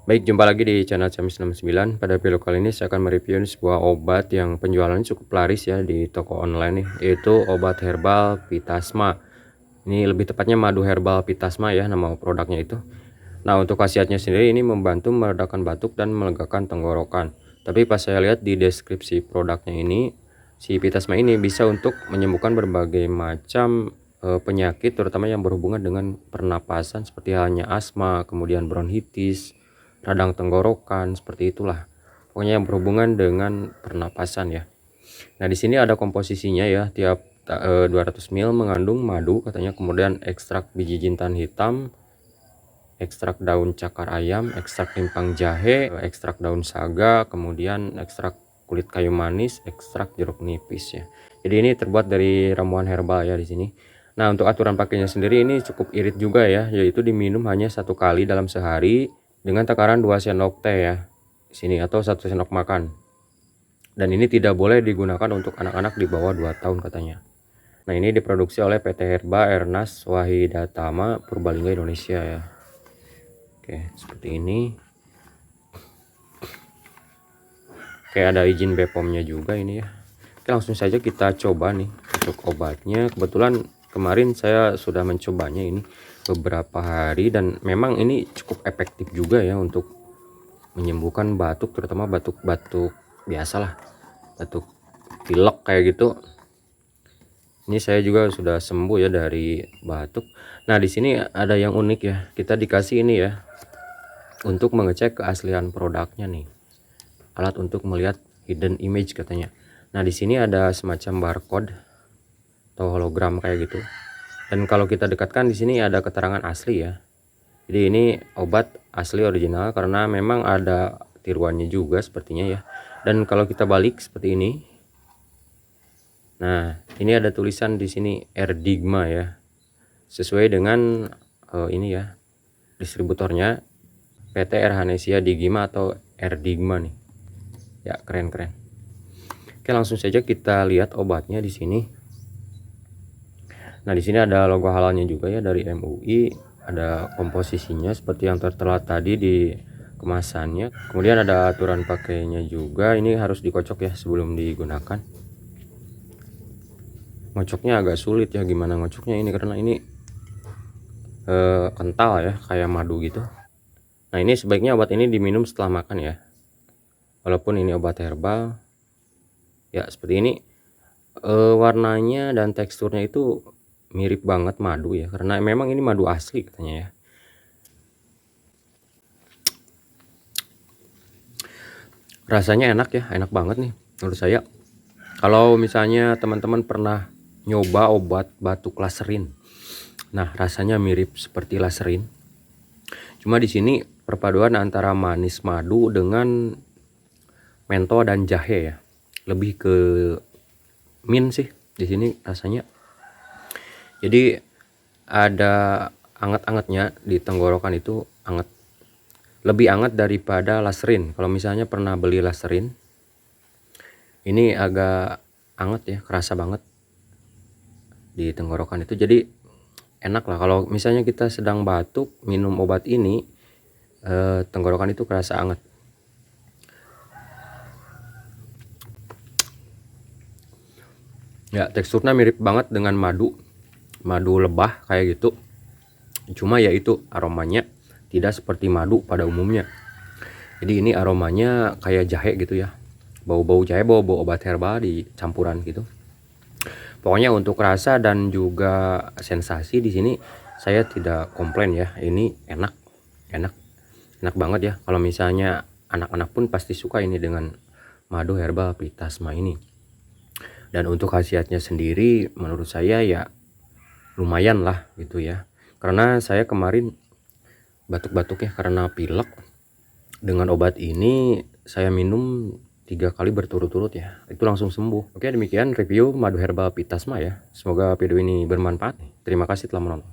Baik, jumpa lagi di channel Camis69. Pada video kali ini saya akan mereview sebuah obat yang penjualannya cukup laris ya di toko online nih, yaitu obat herbal Vitasma. Ini lebih tepatnya madu herbal Vitasma ya nama produknya itu. Nah, untuk khasiatnya sendiri ini membantu meredakan batuk dan melegakan tenggorokan. Tapi pas saya lihat di deskripsi produknya ini, si Vitasma ini bisa untuk menyembuhkan berbagai macam penyakit terutama yang berhubungan dengan pernapasan seperti halnya asma, kemudian bronkitis, radang tenggorokan, seperti itulah. Pokoknya yang berhubungan dengan pernapasan ya. Nah, di sini ada komposisinya ya, tiap 200 ml mengandung madu katanya, kemudian ekstrak biji jintan hitam, ekstrak daun cakar ayam, ekstrak rimpang jahe, ekstrak daun saga, kemudian ekstrak kulit kayu manis, ekstrak jeruk nipis ya. Jadi ini terbuat dari ramuan herbal ya di sini. Nah, untuk aturan pakainya sendiri ini cukup irit juga ya, yaitu diminum hanya 1 kali dalam sehari dengan takaran 2 sendok teh ya di sini, atau 1 sendok makan. Dan ini tidak boleh digunakan untuk anak-anak di bawah 2 tahun katanya. Nah, ini diproduksi oleh PT Herba Ernast Wahidatama Purbalingga Indonesia ya. Oke, seperti ini. Oke, ada izin BPOM-nya juga ini ya. Oke, langsung saja kita coba nih untuk obatnya. Kebetulan kemarin saya sudah mencobanya ini beberapa hari dan memang ini cukup efektif juga ya untuk menyembuhkan batuk, terutama batuk-batuk biasalah, batuk pilek kayak gitu. Ini saya juga sudah sembuh ya dari batuk. Nah, di sini ada yang unik ya. Kita dikasih ini ya untuk mengecek keaslian produknya nih. Alat untuk melihat hidden image katanya. Nah, di sini ada semacam barcode atau hologram kayak gitu. Dan kalau kita dekatkan di sini ada keterangan asli ya. Jadi ini obat asli original karena memang ada tiruannya juga sepertinya ya. Dan kalau kita balik seperti ini. Nah, ini ada tulisan di sini Erdigma ya. Sesuai dengan ini ya, distributornya PT Erhanesia Digima atau Erdigma nih. Ya, keren-keren. Oke, langsung saja kita lihat obatnya di sini. Nah, di sini ada logo halalnya juga ya dari MUI, ada komposisinya seperti yang tertera tadi di kemasannya. Kemudian ada aturan pakainya juga. Ini harus dikocok ya sebelum digunakan. Ngocoknya agak sulit ya, gimana ngocoknya ini karena ini kental ya, kayak madu gitu. Nah, ini sebaiknya obat ini diminum setelah makan ya. Walaupun ini obat herbal ya, seperti ini warnanya dan teksturnya itu mirip banget madu ya, karena memang ini madu asli katanya ya. Rasanya enak ya, enak banget nih menurut saya. Kalau misalnya teman-teman pernah nyoba obat batuk laserin, nah rasanya mirip seperti laserin. Cuma di sini perpaduan antara manis madu dengan mentol dan jahe ya. Lebih ke mint sih di sini rasanya. Jadi ada anget-angetnya di tenggorokan, itu anget, lebih anget daripada laserin. Kalau misalnya pernah beli laserin, ini agak anget ya, kerasa banget di tenggorokan itu. Jadi enak lah kalau misalnya kita sedang batuk minum obat ini, tenggorokan itu kerasa anget. Ya, teksturnya mirip banget dengan madu lebah kayak gitu. Cuma ya itu aromanya tidak seperti madu pada umumnya. Jadi ini aromanya kayak jahe gitu ya, bau-bau jahe, bau-bau obat herbal di campuran gitu. Pokoknya untuk rasa dan juga sensasi di sini saya tidak komplain ya. Ini enak, enak, enak banget ya. Kalau misalnya anak-anak pun pasti suka ini dengan madu herbal Vitasma ini. Dan untuk khasiatnya sendiri menurut saya ya lumayan lah gitu ya. Karena saya kemarin batuk-batuk ya karena pilek. Dengan obat ini saya minum 3 kali berturut-turut ya, itu langsung sembuh. Oke, demikian review madu herbal Vitasma ya. Semoga video ini bermanfaat. Terima kasih telah menonton.